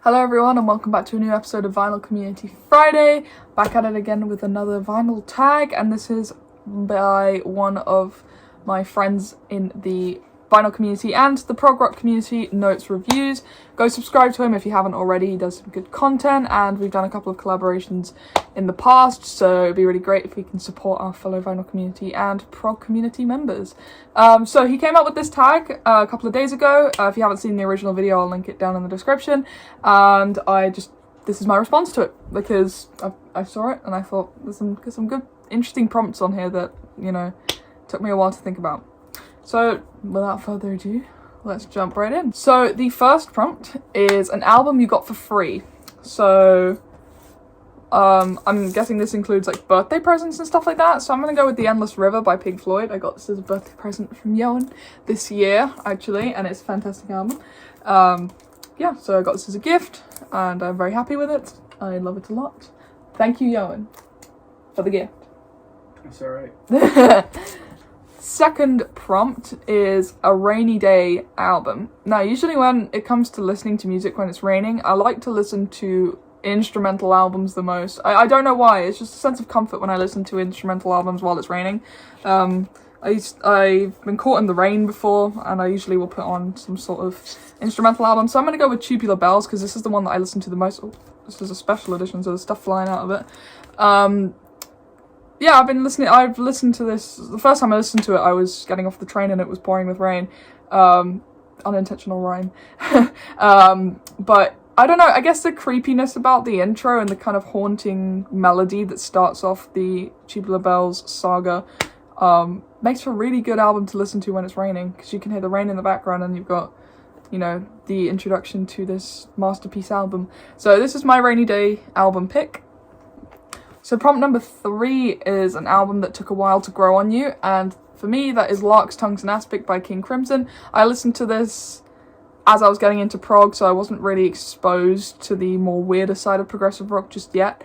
Hello everyone and welcome back to a new episode of Vinyl Community Friday. Back at it again with another vinyl tag, and this is by one of my friends in the vinyl community and the prog rock community, Notes Reviews. Go subscribe to him if you haven't already. He does some good content and we've done a couple of collaborations in the past, so it'd be really great if we can support our fellow vinyl community and prog community members. So he came up with this tag a couple of days ago. If you haven't seen the original video, I'll link it down in the description, and this is my response to it because I saw it and I thought there's some good interesting prompts on here that, you know, took me a while to think about. So without further ado, let's jump right in. So the first prompt is an album you got for free. So I'm guessing this includes like birthday presents and stuff like that. So I'm gonna go with The Endless River by Pink Floyd. I got this as a birthday present from Johan this year, actually, and it's a fantastic album. Yeah, so I got this as a gift and I'm very happy with it. I love it a lot. Thank you, Johan, for the gift. That's alright. Second prompt is a rainy day album. Now, usually when it comes to listening to music when it's raining, I like to listen to instrumental albums the most. I don't know why, it's just a sense of comfort when I listen to instrumental albums while it's raining. I've been caught in the rain before, and I usually will put on some sort of instrumental album. So I'm going to go with Tubular Bells, because this is the one that I listen to the most. Oh, this is a special edition, so there's stuff flying out of it. Yeah, I've listened to this. The first time I listened to it, I was getting off the train and it was pouring with rain. Unintentional rhyme. But I don't know, I guess the creepiness about the intro and the kind of haunting melody that starts off the Tubular Bells saga makes for a really good album to listen to when it's raining, because you can hear the rain in the background and you've got, you know, the introduction to this masterpiece album. So this is my rainy day album pick. So prompt number 3 is an album that took a while to grow on you, and for me that is Larks, Tongues and Aspic by King Crimson. I listened to this as I was getting into prog, so I wasn't really exposed to the more weirder side of progressive rock just yet.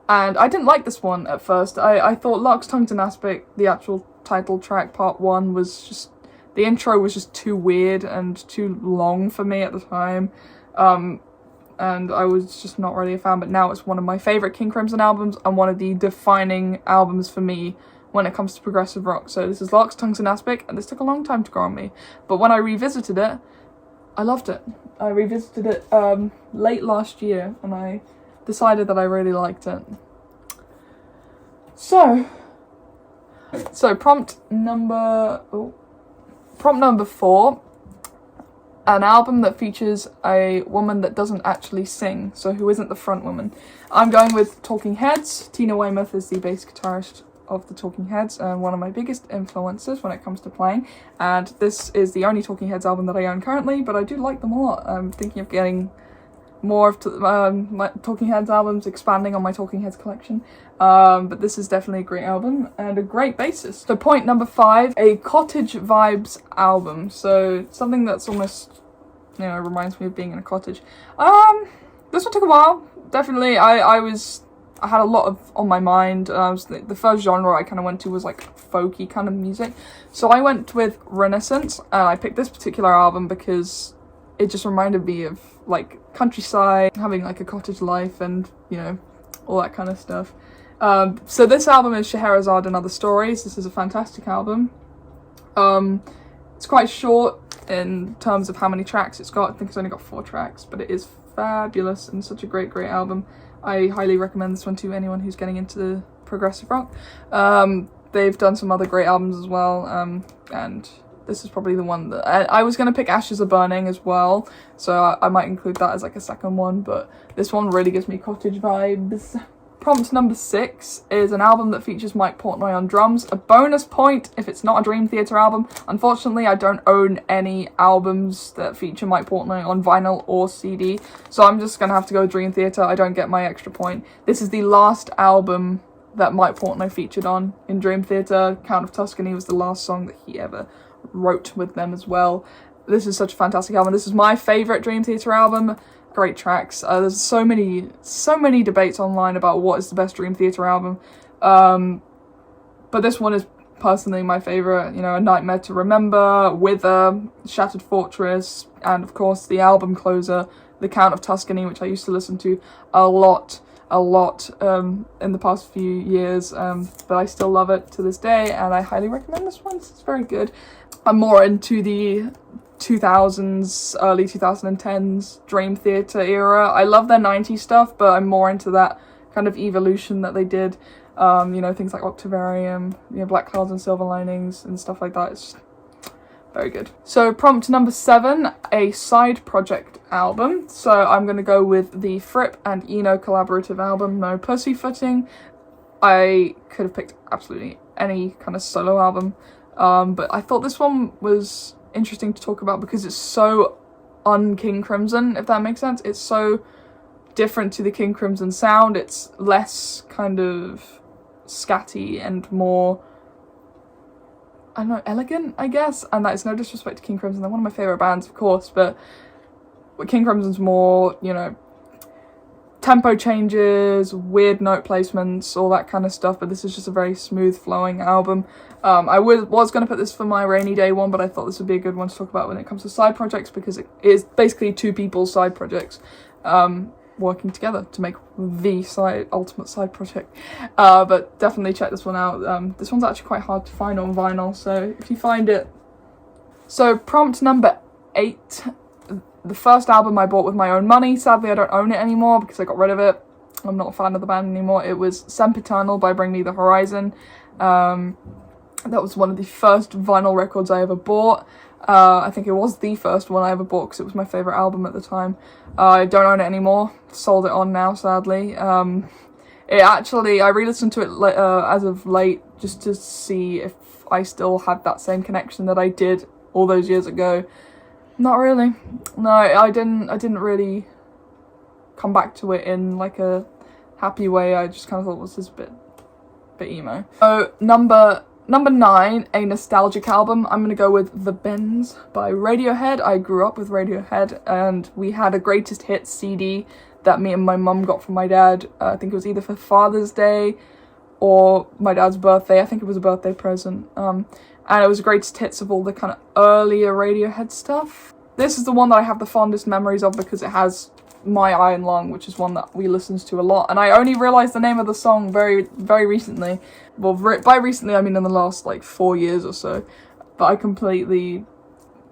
And I didn't like this one at first. I thought Larks, Tongues and Aspic, the actual title track, part 1, was just... the intro was just too weird and too long for me at the time. And I was just not really a fan, but now it's one of my favourite King Crimson albums and one of the defining albums for me when it comes to progressive rock. So this is Larks, Tongues and Aspic, and this took a long time to grow on me. But when I revisited it, I loved it. I revisited it late last year, and I decided that I really liked it. So prompt number 4. An album that features a woman that doesn't actually sing, so who isn't the front woman. I'm going with Talking Heads. Tina Weymouth is the bass guitarist of the Talking Heads and one of my biggest influences when it comes to playing. And this is the only Talking Heads album that I own currently, but I do like them a lot. I'm thinking of getting more of my Talking Heads albums, expanding on my Talking Heads collection. But this is definitely a great album and a great bassist. So point number 5, a Cottage vibes album. So something that's almost, you know, reminds me of being in a cottage. This one took a while. Definitely, I had a lot on my mind. The first genre I kind of went to was like folky kind of music. So I went with Renaissance, and I picked this particular album because it just reminded me of like countryside, having like a cottage life and, you know, all that kind of stuff. So this album is Scheherazade and Other Stories. This is a fantastic album. It's quite short in terms of how many tracks it's got. I think it's only got 4 tracks, but it is fabulous and such a great album. I highly recommend this one to anyone who's getting into progressive rock. They've done some other great albums as well, and this is probably the one that... I was going to pick Ashes Are Burning as well, so I might include that as like a second one, but this one really gives me cottage vibes. Prompt number 6 is an album that features Mike Portnoy on drums. A bonus point if it's not a Dream Theater album. Unfortunately, I don't own any albums that feature Mike Portnoy on vinyl or CD, so I'm just going to have to go with Dream Theater. I don't get my extra point. This is the last album that Mike Portnoy featured on in Dream Theater. Count of Tuscany was the last song that he ever wrote with them as well. This is such a fantastic album. This is my favourite Dream Theater album. Great tracks. There's so many debates online about what is the best Dream Theater album, but this one is personally my favourite. You know, A Nightmare to Remember, Wither, Shattered Fortress, and of course the album closer, The Count of Tuscany, which I used to listen to a lot in the past few years, but I still love it to this day, and I highly recommend this one. It's very good. I'm more into the 2000s, early 2010s Dream Theater era. I love their 90s stuff, but I'm more into that kind of evolution that they did. You know, things like Octavarium, you know, Black Clouds and Silver Linings and stuff like that. It's just very good. So prompt number 7, a side project album. So I'm going to go with the Fripp and Eno collaborative album, No Pussyfooting. I could have picked absolutely any kind of solo album, but I thought this one was interesting to talk about because it's so un-King Crimson, if that makes sense. It's so different to the King Crimson sound. It's less kind of scatty and more, I don't know, elegant, I guess. And that is no disrespect to King Crimson. They're one of my favourite bands, of course, but King Crimson's more, you know, tempo changes, weird note placements, all that kind of stuff, but this is just a very smooth flowing album. I was going to put this for my rainy day one, but I thought this would be a good one to talk about when it comes to side projects, because it is basically two people's side projects working together to make the ultimate side project. But definitely check this one out. This one's actually quite hard to find on vinyl, so if you find it. So prompt number 8, the first album I bought with my own money. Sadly, I don't own it anymore because I got rid of it. I'm not a fan of the band anymore. It was Sempiternal by Bring Me the Horizon. That was one of the first vinyl records I ever bought. I think it was the first one I ever bought because it was my favourite album at the time. I don't own it anymore. Sold it on now, sadly. I re-listened to it as of late just to see if I still had that same connection that I did all those years ago. Not really. No, I didn't really come back to it in like a happy way. I just kind of thought, was this a bit emo. So number 9, a nostalgic album. I'm gonna go with The Bends by Radiohead. I grew up with Radiohead, and we had a greatest hits CD that me and my mum got from my dad. I think it was either for Father's Day or my dad's birthday. I think it was a birthday present. And it was greatest hits of all the kind of earlier Radiohead stuff. This is the one that I have the fondest memories of because it has My Iron Lung, which is one that we listened to a lot. And I only realised the name of the song very, very recently. Well, by recently I mean in the last like 4 years or so. But I completely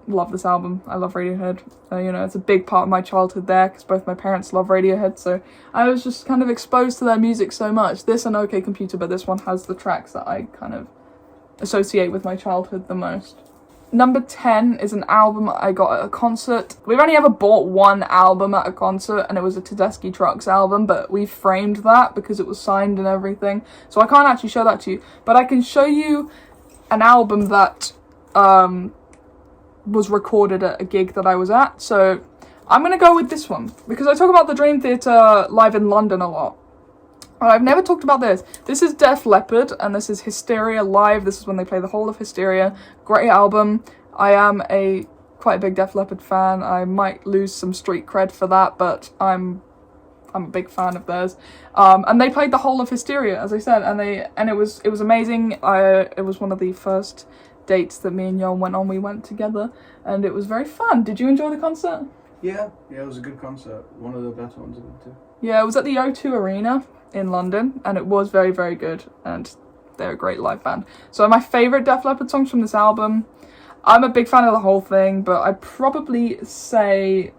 love this album. I love Radiohead. You know, it's a big part of my childhood there because both my parents love Radiohead. So I was just kind of exposed to their music so much. This and OK Computer, but this one has the tracks that I kind of associate with my childhood the most. Number 10 is an album I got at a concert. We've only ever bought one album at a concert, and it was a Tedeschi Trucks album, but we framed that because it was signed and everything. So I can't actually show that to you, but I can show you an album that was recorded at a gig that I was at. So I'm going to go with this one because I talk about the Dream Theater live in London a lot. I've never talked about this. This is Def Leppard, and this is Hysteria Live. This is when they play the whole of Hysteria. Great album. I am quite a big Def Leppard fan. I might lose some street cred for that, but I'm a big fan of theirs. And they played the whole of Hysteria, as I said, and it was amazing. It was one of the first dates that me and Yon went on. We went together, and it was very fun. Did you enjoy the concert? Yeah, it was a good concert. One of the better ones I've been to. Yeah, it was at the O2 Arena in London, and it was very, very good, and they're a great live band. So my favourite Def Leppard songs from this album, I'm a big fan of the whole thing, but I'd probably say,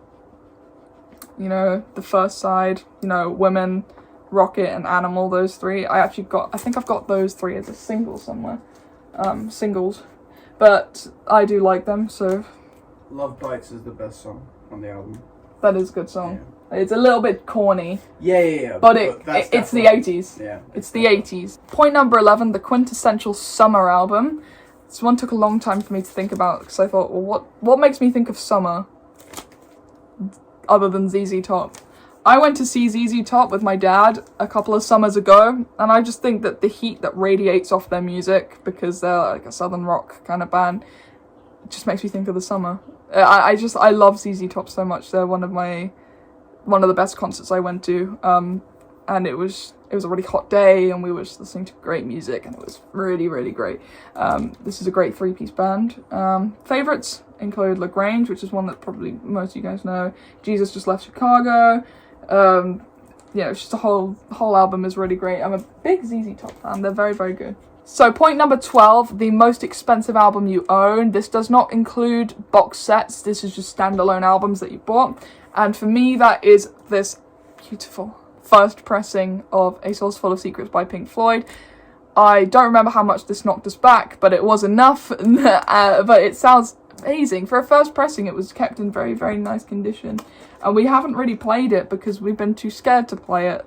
you know, the first side, you know, Women, Rocket, and Animal, those three. I think I've got those three as a single somewhere, singles, but I do like them, so. Love Bites is the best song on the album. That is a good song. Yeah. It's a little bit corny. Yeah. But it's the 80s. Yeah. It's the 80s. Point number 11, the quintessential summer album. This one took a long time for me to think about because I thought, well, what makes me think of summer other than ZZ Top? I went to see ZZ Top with my dad a couple of summers ago, and I just think that the heat that radiates off their music, because they're like a southern rock kind of band, just makes me think of the summer. I love ZZ Top so much. They're one of the best concerts I went to, and it was a really hot day, and we were just listening to great music, and it was really, really great. This is a great 3-piece band. Favourites include LaGrange, which is one that probably most of you guys know. Jesus Just Left Chicago. Yeah, it's just the whole album is really great. I'm a big ZZ Top fan. They're very, very good. So point number 12, the most expensive album you own. This does not include box sets. This is just standalone albums that you bought. And for me, that is this beautiful first pressing of A Soul's Full of Secrets by Pink Floyd. I don't remember how much this knocked us back, but it was enough. But it sounds amazing. For a first pressing, it was kept in very, very nice condition. And we haven't really played it because we've been too scared to play it.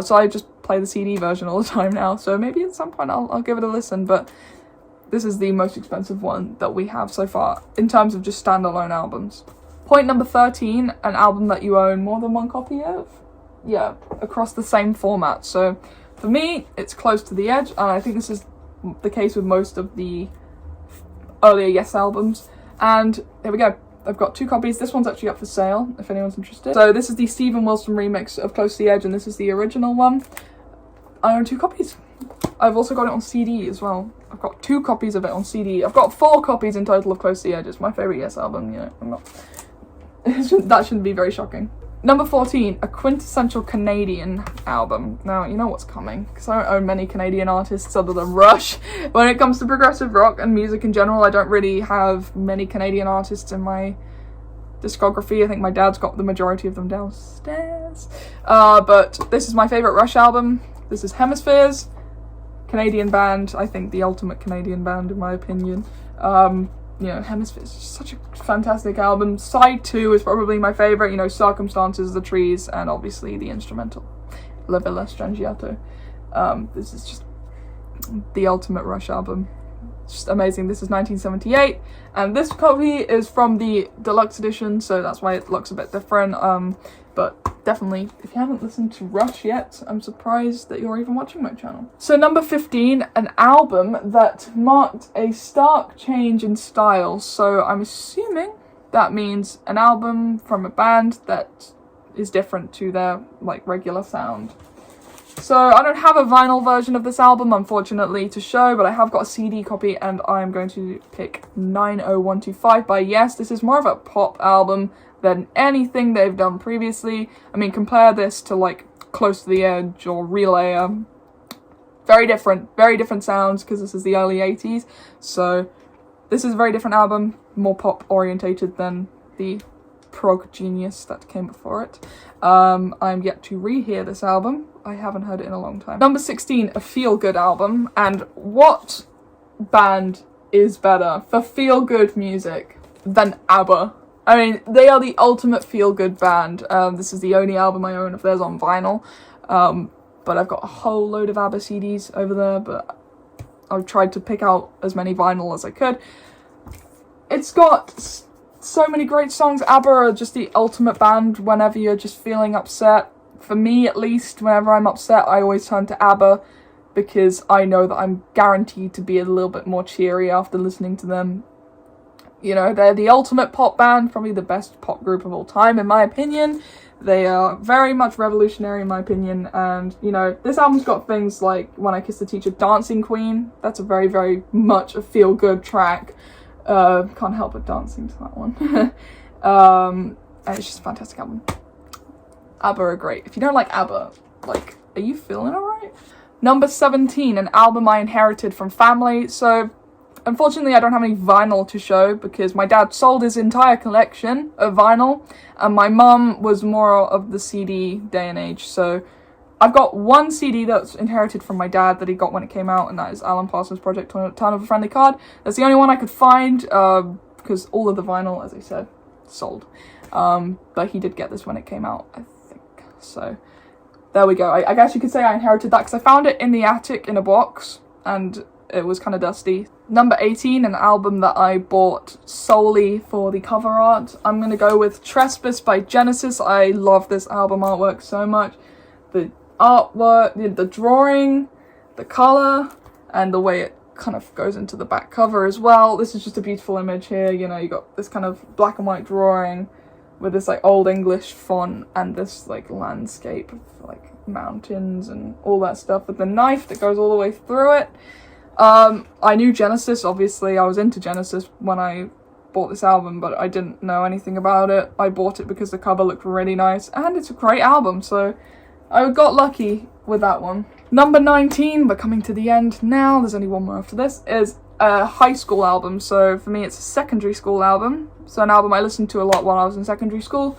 So I just play the CD version all the time now. So maybe at some point I'll give it a listen. But this is the most expensive one that we have so far in terms of just standalone albums. Point number 13, an album that you own more than one copy of. Yeah, across the same format. So for me, it's Close to the Edge. And I think this is the case with most of the earlier Yes albums. And here we go. I've got 2 copies. This one's actually up for sale, if anyone's interested. So this is the Steven Wilson remix of Close to the Edge, and this is the original one. I own 2 copies. I've also got it on CD as well. I've got 2 copies of it on CD. I've got 4 copies in total of Close to the Edge. It's my favourite Yes album, you know. I'm not... that shouldn't be very shocking. Number 14, a quintessential Canadian album. Now, you know what's coming, because I don't own many Canadian artists other than Rush. When it comes to progressive rock and music in general, I don't really have many Canadian artists in my discography. I think my dad's got the majority of them downstairs. But this is my favourite Rush album. This is Hemispheres. Canadian band. I think the ultimate Canadian band, in my opinion. You know, Hemispheres is such a fantastic album. Side 2 is probably my favourite, you know, Circumstances, The Trees, and obviously the instrumental, La Villa Strangiato. This is just the ultimate Rush album. It's just amazing. This is 1978, and this copy is from the deluxe edition, so that's why it looks a bit different. But definitely, if you haven't listened to Rush yet, I'm surprised that you're even watching my channel. So number 15, an album that marked a stark change in style. So I'm assuming that means an album from a band that is different to their like regular sound. So I don't have a vinyl version of this album, unfortunately, to show, but I have got a CD copy, and I'm going to pick 90125 by Yes. This is more of a pop album than anything they've done previously. I mean, compare this to like Close to the Edge or Relay. Very different sounds, because this is the early 80s. So this is a very different album, more pop orientated than the prog genius that came before it. I'm yet to rehear this album. I haven't heard it in a long time. Number 16, a feel-good album. And what band is better for feel-good music than ABBA? I mean, they are the ultimate feel-good band. This is the only album I own of theirs on vinyl. But I've got a whole load of ABBA CDs over there, but I've tried to pick out as many vinyl as I could. It's got so many great songs. ABBA are just the ultimate band whenever you're just feeling upset. For me, at least, whenever I'm upset, I always turn to ABBA, because I know that I'm guaranteed to be a little bit more cheery after listening to them. You know, they're the ultimate pop band, probably the best pop group of all time, in my opinion. They are very much revolutionary, in my opinion, and, you know, this album's got things like When I Kissed the Teacher, Dancing Queen. That's a very, very much a feel-good track. Can't help but dancing to that one. And it's just a fantastic album. ABBA are great. If you don't like ABBA, like, are you feeling alright? Number 17, an album I inherited from family. So, unfortunately, I don't have any vinyl to show, because my dad sold his entire collection of vinyl, and my mum was more of the CD day and age. So, I've got one CD that's inherited from my dad that he got when it came out, and that is Alan Parsons' Project Turn of a Friendly Card. That's the only one I could find, because all of the vinyl, as I said, sold. But he did get this when it came out, I think. So, there we go. I guess you could say I inherited that, because I found it in the attic in a box, and it was kind of dusty. Number 18, an album that I bought solely for the cover art. I'm going to go with Trespass by Genesis. I love this album artwork so much. The artwork, the drawing, the colour, and the way it kind of goes into the back cover as well. This is just a beautiful image here. You know, you got this kind of black and white drawing with this like old English font and this like landscape of like mountains and all that stuff with the knife that goes all the way through it. I knew Genesis, obviously. I was into Genesis when I bought this album, but I didn't know anything about it. I bought it because the cover looked really nice, and it's a great album, so I got lucky with that one. Number 19, we're coming to the end now, there's only one more after this, is a high school album. So for me it's a secondary school album, so an album I listened to a lot while I was in secondary school,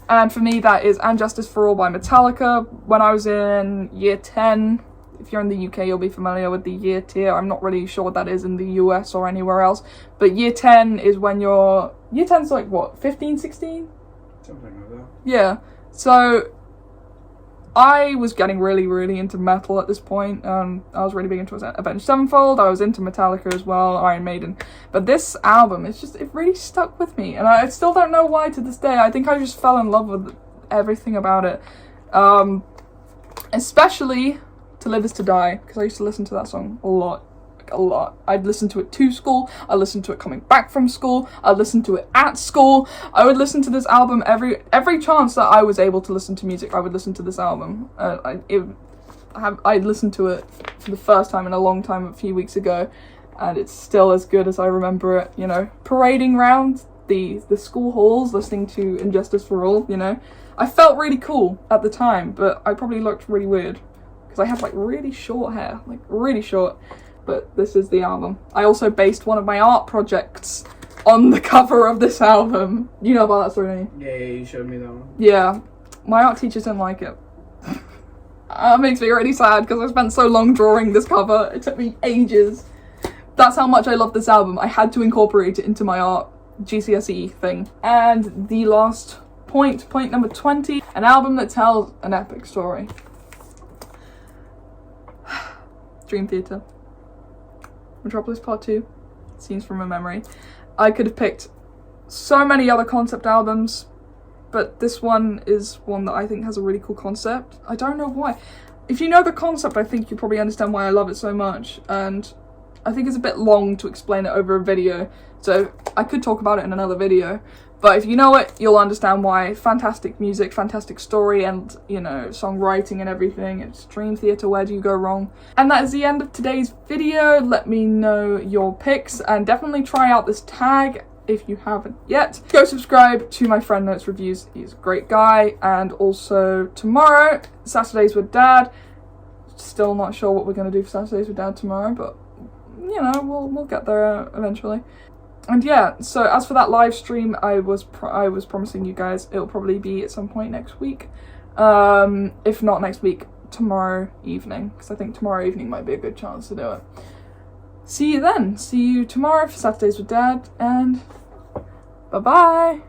and for me that is And Justice for All by Metallica. When I was in year 10, if you're in the UK you'll be familiar with the year tier, I'm not really sure what that is in the US or anywhere else, but year 10 is when year 10's like what, 15, 16? Something like that. Yeah, so I was getting really into metal at this point. I was really big into Avenged Sevenfold, I was into Metallica as well, Iron Maiden. But this album, it really stuck with me. And I still don't know why to this day. I think I just fell in love with everything about it. Especially To Live Is To Die, because I used to listen to that song a lot. A lot. I'd listen to it to school, I listened to it coming back from school, I listened to it at school. I would listen to this album every chance that I was able to listen to music. I would listen to this album. I listened to it for the first time in a long time a few weeks ago, and it's still as good as I remember it, you know, parading around the school halls listening to And Justice for All, you know. I felt really cool at the time, but I probably looked really weird because I had like really short hair, like really short. But this is the album. I also based one of my art projects on the cover of this album. You know about that story, don't you? Yeah, you showed me that one. Yeah. My art teachers didn't like it. That makes me really sad because I spent so long drawing this cover. It took me ages. That's how much I love this album. I had to incorporate it into my art GCSE thing. And the last point number 20, an album that tells an epic story. Dream Theater. Metropolis Part 2, Scenes from a Memory. I could have picked so many other concept albums, but this one is one that I think has a really cool concept. I don't know why. If you know the concept, I think you probably understand why I love it so much, and I think it's a bit long to explain it over a video, so I could talk about it in another video. But if you know it, you'll understand why. Fantastic music, fantastic story, and, you know, songwriting and everything. It's Dream Theater, where do you go wrong? And that is the end of today's video. Let me know your picks, and definitely try out this tag if you haven't yet. Go subscribe to my friend Notes Reviews, he's a great guy. And also tomorrow, Saturdays with Dad. Still not sure what we're going to do for Saturdays with Dad tomorrow, but, you know, we'll get there eventually. And yeah, so as for that live stream, I was promising you guys it'll probably be at some point next week. If not next week, tomorrow evening, because I think tomorrow evening might be a good chance to do it. See you then. See you tomorrow for Saturdays with Dad, and bye-bye.